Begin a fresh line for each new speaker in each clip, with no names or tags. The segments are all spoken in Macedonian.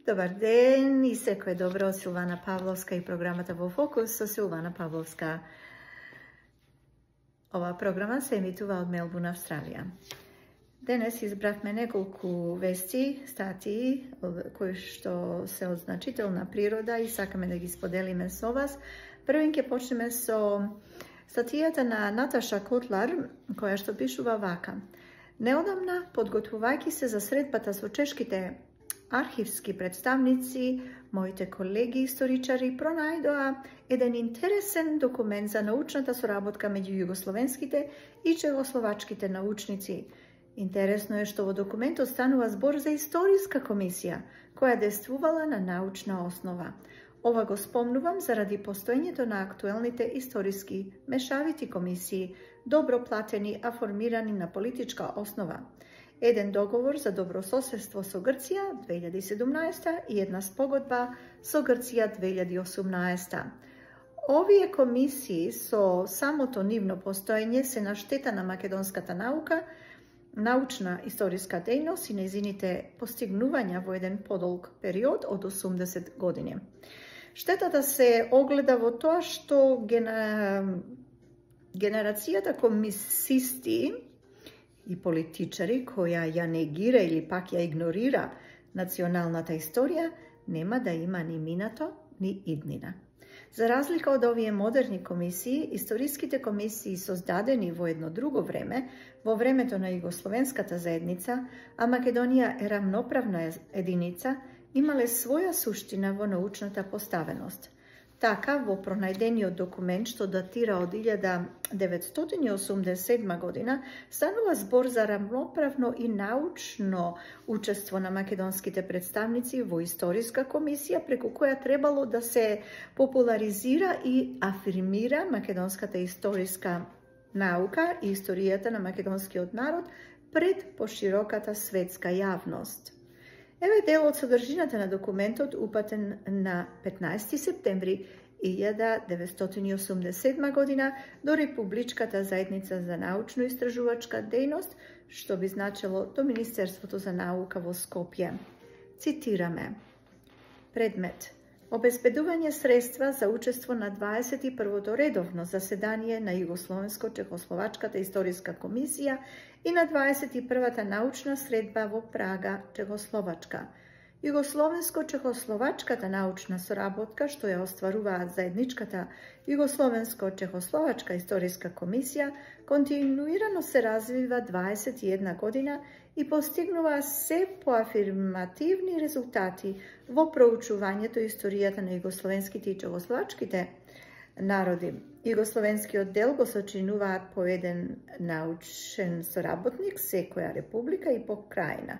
Добар ден и секој добро, Силвана Павловска и програмата Во фокус со Силвана Павловска. Оваа програма се емитува од Мелбурн, Австралија. Денес избравме неколку вести, статии, кои што се од значителна природа и сакаме да ги споделиме со вас. Првин ќе почнеме со статијата на Наташа Котлар, која што пишува вака. Неодамна, подготвувајќи се за средбата со чешките архивски представници, моите колеги историчари пронајдоа еден интересен документ за научната соработка меѓу југословенските и чехословачките научници. Интересно е што во документот станува збор за историска комисија, која действувала на научна основа. Ова го спомнувам заради постоењето на актуелните историски мешавити комисии, добро платени, а формирани на политичка основа. Еден договор за добрососедство со Грција 2017 и една спогодба со Грција 2018. Овие комисии со самото нивно постоење се на штета на македонската наука, научна историска дејност и нејзините постигнувања во еден подолг период од 80 години. Штетата се огледа во тоа што генерацијата комисисти и политичари која ја негира или пак ја игнорира националната историја, нема да има ни минато, ни иднина. За разлика од овие модерни комисии, историските комисии создадени во едно друго време, во времето на Југословенската заедница, а Македонија е рамноправна единица, имале своја суштина во научната поставеност. Така, во пронајдениот документ, што датира од 1987 година, станува збор за рамноправно и научно учество на македонските представници во историска комисија, преку која требало да се популаризира и афирмира македонската историска наука и историјата на македонскиот народ пред пошироката светска јавност. Еве дел од содржината на документот упатен на 15 септември 1987 година до Републичката заедница за научно-истражувачка дејност, што би значило до Министерството за наука во Скопје. Цитираме. Предмет. Обезбедување средства за учество на 21-то редовно заседание на Југословенско-чехословачката историска комисија и на 21-та научна средба во Прага, Чехословачка. Југословенско-чехословачката научна соработка, што ја остваруваат заедничката Југословенско-чехословачка историска комисија, континуирано се развива 21 година и постигнува се поафирмативни резултати во проучувањето историјата на југословенските и чехословачките народи. Југословенскиот дел го сочинуваат по еден научен соработник секоја република и покрајна.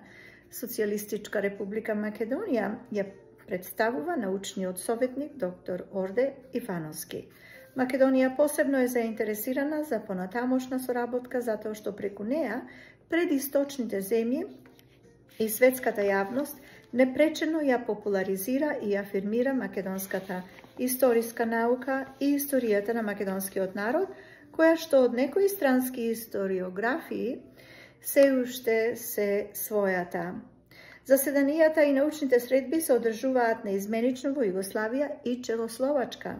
Социјалистичка република Македонија ја представува научниот советник доктор Орде Ифановски. Македонија посебно е заинтересирана за понатамошна соработка затоа што преку неа предисточните земји и светската јавност непречено ја популаризира и афирмира македонската историска наука и историјата на македонскиот народ, која што од некои странски историографии се уште се својата. Заседанијата и научните средби се одржуваат неизменично во Југославија и Чехословачка.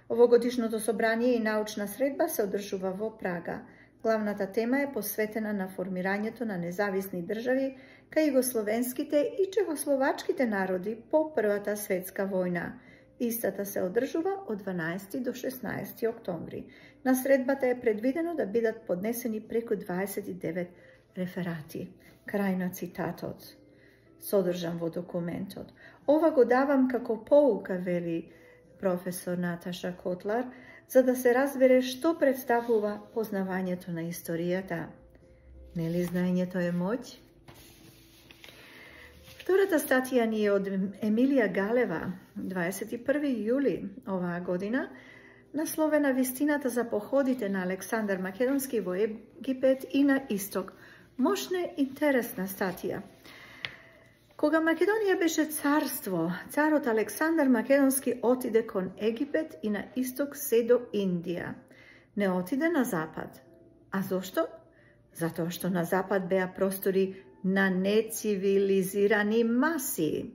Овогодишното собрание и научна средба се одржува во Прага. Главната тема е посветена на формирањето на независни држави кај југословенските и чехословачките народи по Првата светска војна. Истата се одржува од 12 до 16 октомври. На средбата е предвидено да бидат поднесени преку 29 реферати. Крај на цитатот, содржан во документот. Ова го давам како поука, вели професор Наташа Котлар, за да се разбере што представува познавањето на историјата. Нели знаењето е моќ? Втората статија ни е од Емилија Галева, 21 јули оваа година, насловена Вистината за походите на Александар Македонски во Египет и на Исток. Мощна интересна статија. Кога Македонија беше царство, царот Александар Македонски отиде кон Египет и на Исток се до Индија. Не отиде на Запад. А зошто? Затоа што на Запад беа простори на нецивилизирани маси.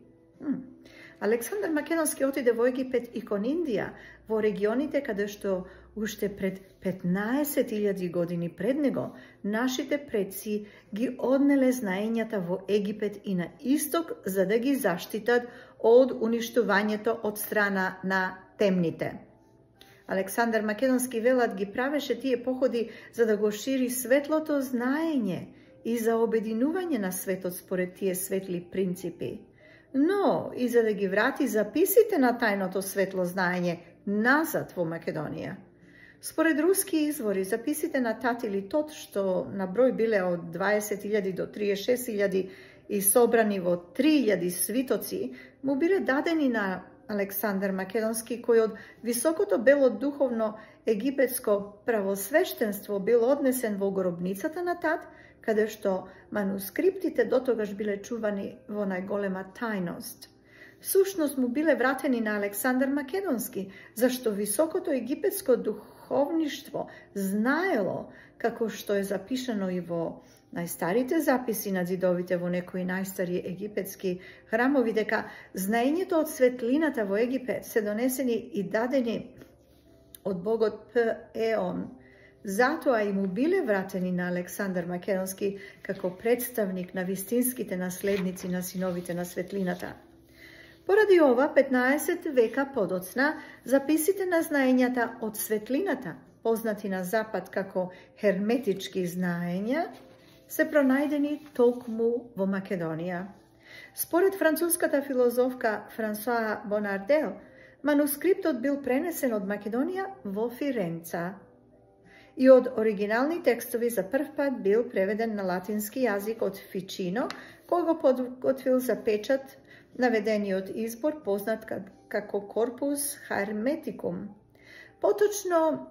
Александар Македонски отиде во Египет и кон Индија, во регионите каде што уште пред 15.000 години пред него, нашите предци ги однеле знаењата во Египет и на исток за да ги заштитат од уништувањето од страна на темните. Александар Македонски, велат, ги правеше тие походи за да го шири светлото знаење и за обединување на светот според тие светли принципи. Но и за да ги врати записите на тајното светло знаење назад во Македонија. Според руски извори, записите на Тат или Тот, што на број биле од 20.000 до 36.000 и собрани во 3.000 свитоци, му биле дадени на Александар Македонски, кој од високото бело духовно египетско правосвештенство бил однесен во гробницата на Тат, каде што манускриптите дотогаш биле чувани во најголема тајност. Всушност му биле вратени на Александар Македонски, зашто високото египетско духовништво знаело, како што е запишано и во најстарите записи на зидовите во некои најстари египетски храмови, дека знаењето од светлината во Египет се донесени и дадени од богот П-Еон. Затоа и му биле вратени на Александар Македонски како представник на вистинските наследници на синовите на светлината. Поради ова, 15 века подоцна, записите на знаењата од светлината, познати на Запад како херметички знаења, се пронајдени толкму во Македонија. Според француската филозофка Франсуа Бонардел, манускриптот бил пренесен од Македонија во Фиренца и од оригинални текстови за прв пат бил преведен на латински јазик од Фичино, кој го подготвил за печат наведениот избор познат како Corpus Hermeticum. Поточно,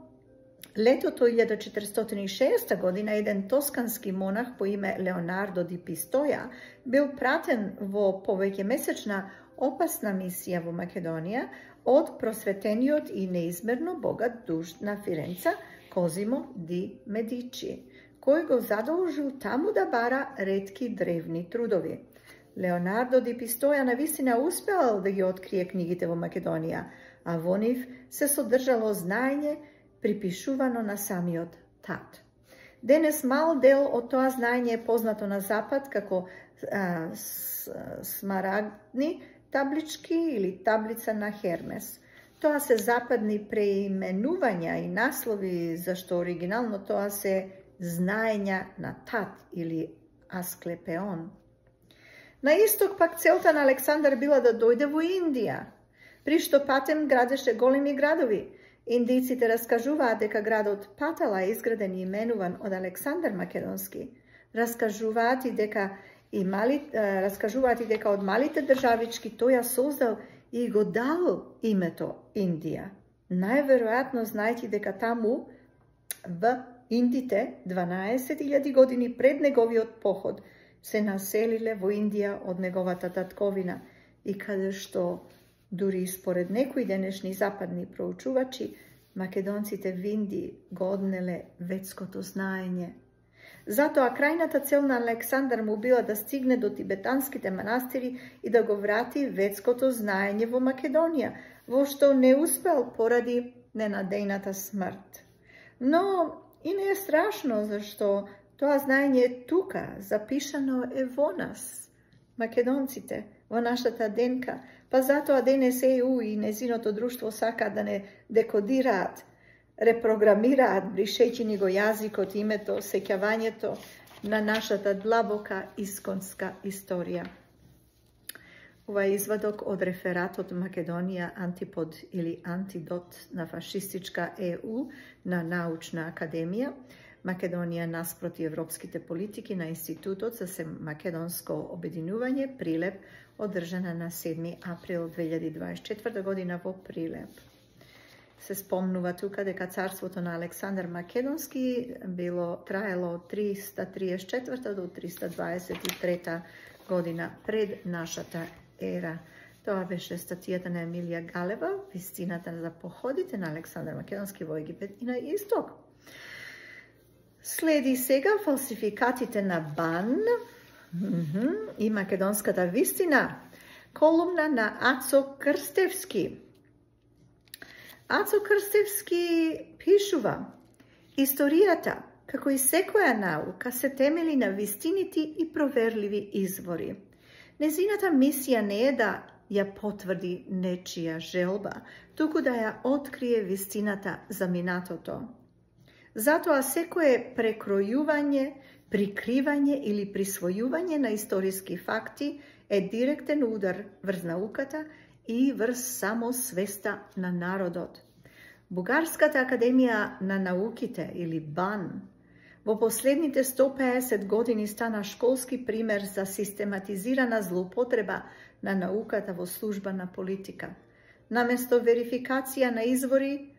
летото 1406 година, еден тоскански монах по име Леонардо ди Пистоја бил пратен во повеќемесечна опасна мисија во Македонија од просветениот и неизмерно богат душ на Фиренца Козимо ди Медичи, кој го задолжил таму да бара ретки древни трудови. Леонардо ди Пистоја навистина успеал да ги открие книгите во Македонија, а во нив се содржало знаење припишувано на самиот Тат. Денес мал дел од тоа знаење е познато на Запад како смарагдни таблички или таблица на Хермес. Тоа се западни преименувања и наслови, зашто оригинално тоа се знаења на Тат или Асклепеон. На исток пак целта на Александар била да дојде во Индија, при што патем градеше големи градови. Индиците раскажуваат дека градот Патала е изграден и именуван од Александар Македонски. Раскажуваат и дека од малите државички тој ја создал и го дал името Индија. Најверојатно знаејќи дека таму в Индите 12.000 години пред неговиот поход се населиле во Индија од неговата татковина и каде што дури според некои денешни западни проучувачи, македонците в Индија го однеле ветското знаење. Затоа крајната цел на Александар му била да стигне до тибетанските манастири и да го врати ветското знаење во Македонија, во што не успел поради ненадејната смрт. Но и не е страшно, зашто тоа знаење е тука, запишано е во нас, македонците, во нашата ДНК, па затоа денес ЕУ и незиното друштво сакаат да не декодираат, репрограмираат, бришејќи ни го јазикот, името, сеќавањето на нашата длабока исконска историја. Ова е извадок од рефератот Македонија антипод или антидот на фашистичка ЕУ на Научна академија, Македонија наспроти европските политики на Институтот за македонско обединување Прилеп, одржана на 7 април 2024 година во Прилеп. Се спомнува тука дека царството на Александар Македонски траело од 334 до 323 година пред нашата ера. Тоа беше статијата на Емилија Галева, вистината за походите на Александар Македонски во Египет и на Исток. Следи сега фалсификатите на БАН и македонската вистина. Колумна на Ацо Крстевски. Ацо Крстевски пишува: историјата, како и секоја наука, се темели на вистините и проверливи извори. Незината мисија не е да ја потврди нечија желба, туку да ја открие вистината за минатото. Затоа секое прекројување, прикривање или присвојување на историски факти е директен удар врз науката и врз самосвеста на народот. Бугарската академија на науките или БАН во последните 150 години стана школски пример за систематизирана злоупотреба на науката во служба на политика. Наместо верификација на извори,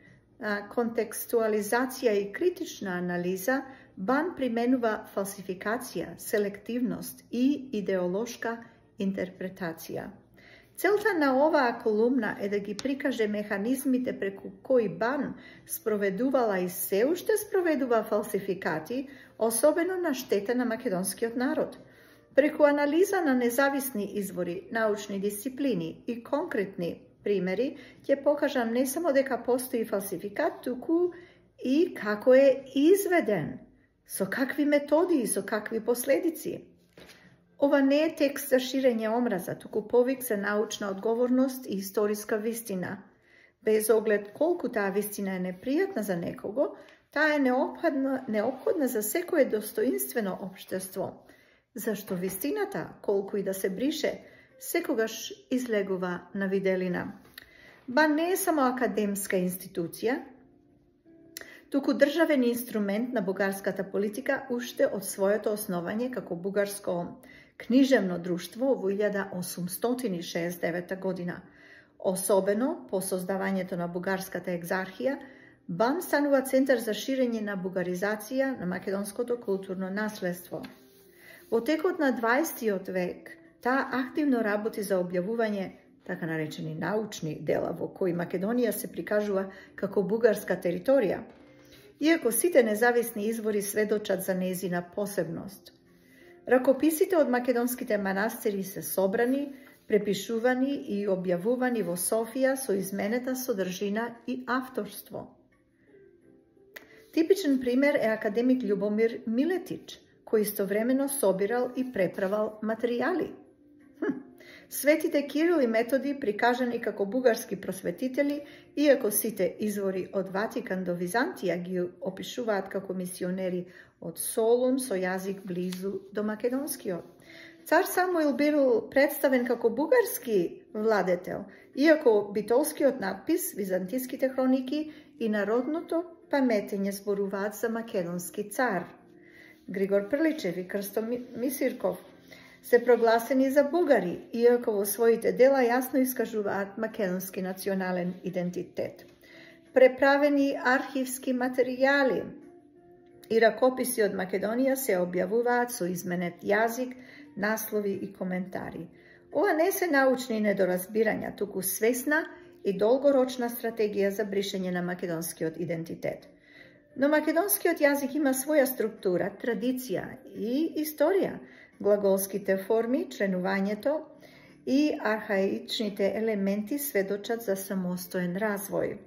контекстуализација и критична анализа, БАН применува фалсификација, селективност и идеолошка интерпретација. Целта на оваа колумна е да ги прикаже механизмите преку кои БАН спроведувала и се уште спроведува фалсификати, особено на штета на македонскиот народ. Преку анализа на независни извори, научни дисциплини и конкретни примери, ќе покажам не само дека постои фалсификат, туку и како е изведен, со какви методи и со какви последици. Ова не е текст за ширење омраза, туку повик за научна одговорност и историска вистина. Без оглед колку таа вистина е непријатна за некого, таа е неопходна за секое достоинствено општество, зашто вистината, колку и да се брише, секогаш излегува на виделина. БАН не е само академска институција, туку државен инструмент на бугарската политика уште од своето основање како бугарско книжевно друштво во 1869 година. Особено по создавањето на бугарската екзархија, БАН станува центар за ширење на бугаризација на македонското културно наследство. Во текот на 20 век, таа активно работи за објавување така наречени научни дела во кои Македонија се прикажува како бугарска територија, иако сите независни извори сведочат за нејзина посебност. Ракописите од македонските манастири се собрани, препишувани и објавувани во Софија со изменета содржина и авторство. Типичен пример е академик Љубомир Милетич, кој истовремено собирал и преправал материјали. Светите Кирил и Методи прикажани како бугарски просветители, иако сите извори од Ватикан до Византија ги опишуваат како мисионери од Солун со јазик близу до македонскиот. Цар Самуил бил представен како бугарски владетел, иако битолскиот надпис, византиските хроники и народното паметење зборуваат за македонски цар. Григор Прличев и Крсто Мисирков се прогласени за бугари, иако во своите дела јасно искажуваат македонски национален идентитет. Преправени архивски материјали и ракописи од Македонија се објавуваат со изменет јазик, наслови и коментари. Ова не се научни недоразбирања, туку свесна и долгорочна стратегија за бришење на македонскиот идентитет. Но македонскиот јазик има своја структура, традиција и историја. Глаголските форми, членувањето и архаичните елементи сведочат за самостоен развој.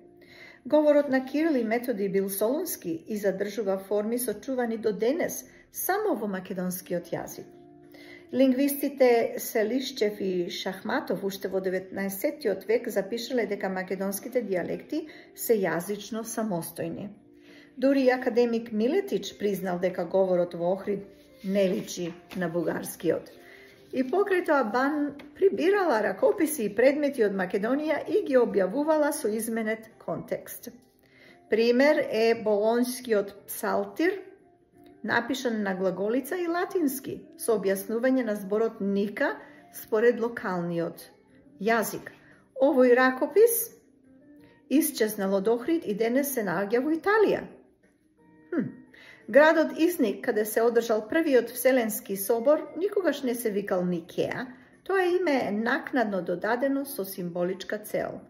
Говорот на Кирил и Методи бил солунски и задржува форми сочувани до денес само во македонскиот јазик. Лингвистите Селишчев и Шахматов уште во 19 век запишале дека македонските дијалекти се јазично самостојни. Дури академик Милетич признал дека говорот во Охрид не личи на бугарскиот. И покрај тоа БАН прибирала ракописи и предмети од Македонија и ги објавувала со изменет контекст. Пример е болонскиот псалтир, напишан на глаголица и латински, со објаснување на зборот ника според локалниот јазик. Овој ракопис исчезнал од Охрид и денес се наоѓа во Италија. Градот Изник, каде се одржал првиот Вселенски собор, никогаш не се викал Никеа, тоа име е накнадно додадено со символичка цел.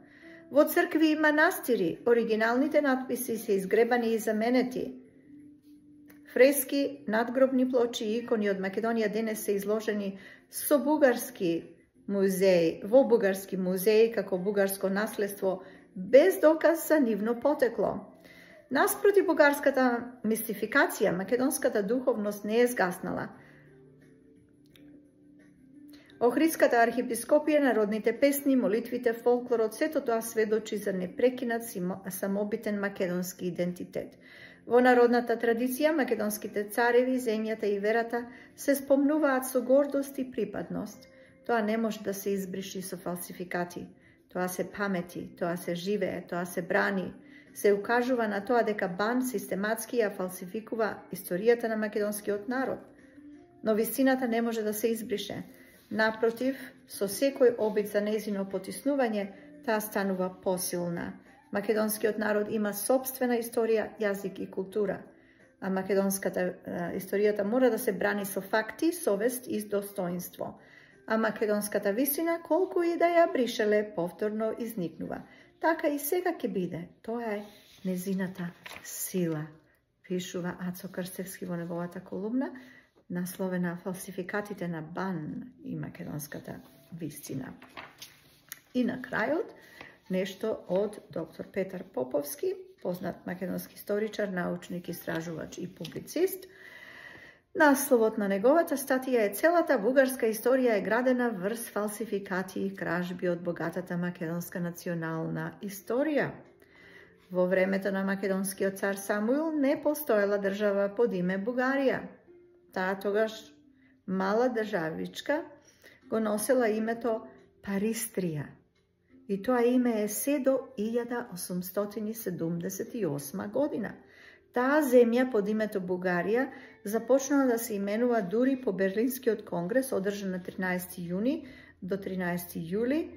Во цркви и манастири, оригиналните надписи се изгребани и заменети. Фрески, надгробни плочи и икони од Македонија денес се изложени со бугарски музеи, во бугарски музеи како бугарско наследство без доказ за нивно потекло. Наспроти бугарската мистификација, македонската духовност не е згаснала. Охридската архиепископија, народните песни, молитвите, фолклорот, сето тоа сведочи за непрекинат самобитен македонски идентитет. Во народната традиција, македонските цареви, земјата и верата се спомнуваат со гордост и припадност. Тоа не може да се избриши со фалсификати. Тоа се памети, тоа се живее, тоа се брани. Се укажува на тоа дека БАН систематски ја фалсификува историјата на македонскиот народ. Но вистината не може да се избрише. Напротив, со секој обид за нејзино потиснување, таа станува посилна. Македонскиот народ има собствена историја, јазик и култура, а македонската историјата мора да се брани со факти, совест и достоинство. А македонската вистина, колку и да ја бришеле, повторно изникнува. Така и сега ќе биде. Тоа е незината сила, пишува Ацо Крстевски во неговата колумна, насловена Фалсификатите на БАН и македонската вистина. И на крајот, нешто од доктор Петар Поповски, познат македонски историчар, научник, истражувач и публицист. Насловот на неговата статија е "Целата бугарска историја е градена врз фалсификати и кражби од богатата македонска национална историја". Во времето на македонскиот цар Самуил не постоела држава под име Бугарија. Таа тогаш мала државичка го носела името Паристрија. И тоа име е се до 1878 година. Таа земја под името Бугарија започнала да се именува дури по Берлинскиот конгрес, одржан на 13 јуни до 13 јули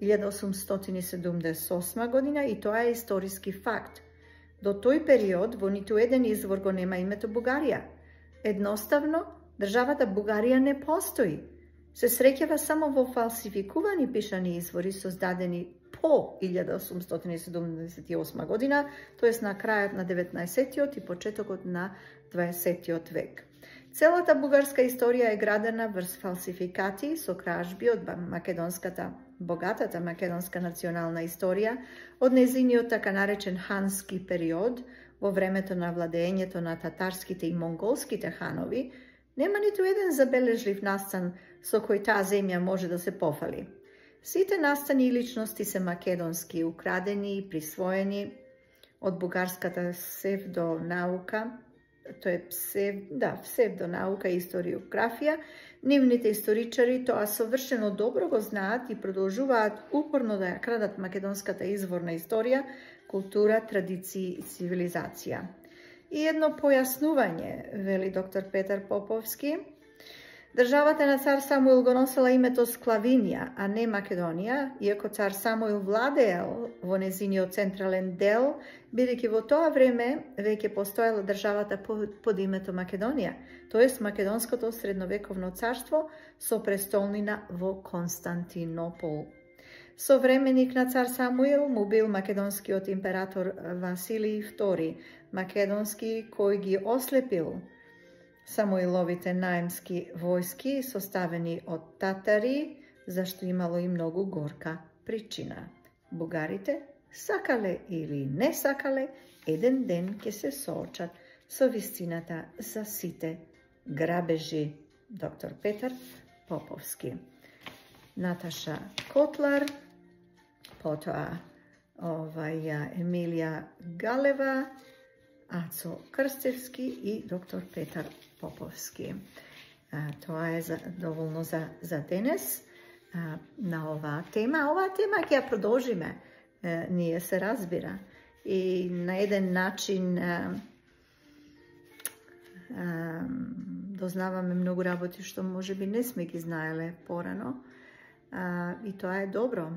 1878 година, и тоа е историски факт. До тој период во ниту еден извор го нема името Бугарија. Едноставно, државата Бугарија не постои. Се среќава само во фалсификувани пишани извори создадени по 1878 година, тоест на крајот на 19-тиот и почетокот на 20-тиот век. Целата бугарска историја е градена врз фалсификати со кражби од богатата македонска национална историја, од незиниот така наречен хански период, во времето на владеењето на татарските и монголските ханови, нема ниту еден забележлив настан со кој таа земја може да се пофали. Сите настани и личности се македонски, украдени и присвоени од бугарската псевдонаука, тоа е псевдонаука и историографија. Нивните историчари тоа совршено добро го знаат и продолжуваат упорно да ја крадат македонската изворна историја, култура, традиции и цивилизација. И едно појаснување, вели доктор Петар Поповски. Државата на цар Самуил го носела името Склавинија, а не Македонија, иако цар Самуил владеел во незиниот централен дел, бидејќи во тоа време веќе постоела државата под името Македонија, тоест Македонското средновековно царство со престолнина во Константинопол. Современик на цар Самуил му бил македонскиот император Василий II, македонски кој ги ослепил Самуиловите наемски војски составени од татари, зашто имало и многу горка причина. Бугарите, сакале или не сакале, еден ден ќе се соочат со вистината за сите грабежи. Доктор Петар Поповски. Наташа Котлар, потоа Емилија Галева, Ацо Крстевски и доктор Петар Поповски. Тоа е доволно за денес на оваа тема. Оваа тема ќе ја продолжиме, ние се разбира. И на еден начин дознаваме многу работи што можеби не сме ги знаеле порано. И тоа е добро.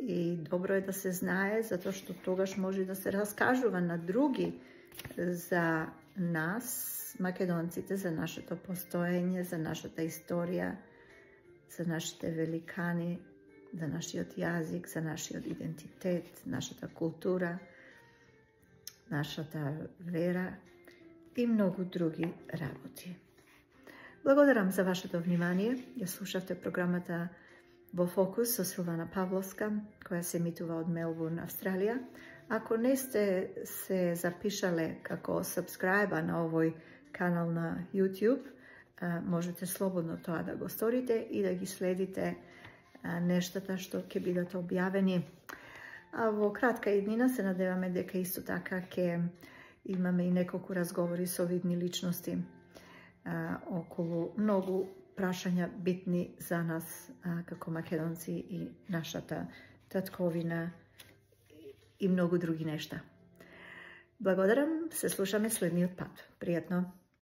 И добро е да се знае, затоа што тогаш може да се раскажува на други за нас, македонците, за нашето постоење, за нашата историја, за нашите великани, за нашиот јазик, за нашиот идентитет, нашата култура, нашата вера и многу други работи. Благодарам за вашето внимание. Ја слушавте програмата во Фокус со Силвана Павловска, која се емитува од Мелбурн, Австралија. Ако не сте се запишале како subscribe на овој канал на YouTube, можете слободно тоа да го сторите и да ги следите нештата што ќе бидат објавени. А во кратка иднина се надеваме дека исто така ќе имаме и неколку разговори со видни личности околу многу прашања битни за нас како македонци и нашата татковина и многу други нешта. Благодарам, се слушаме следниот пат. Пријатно!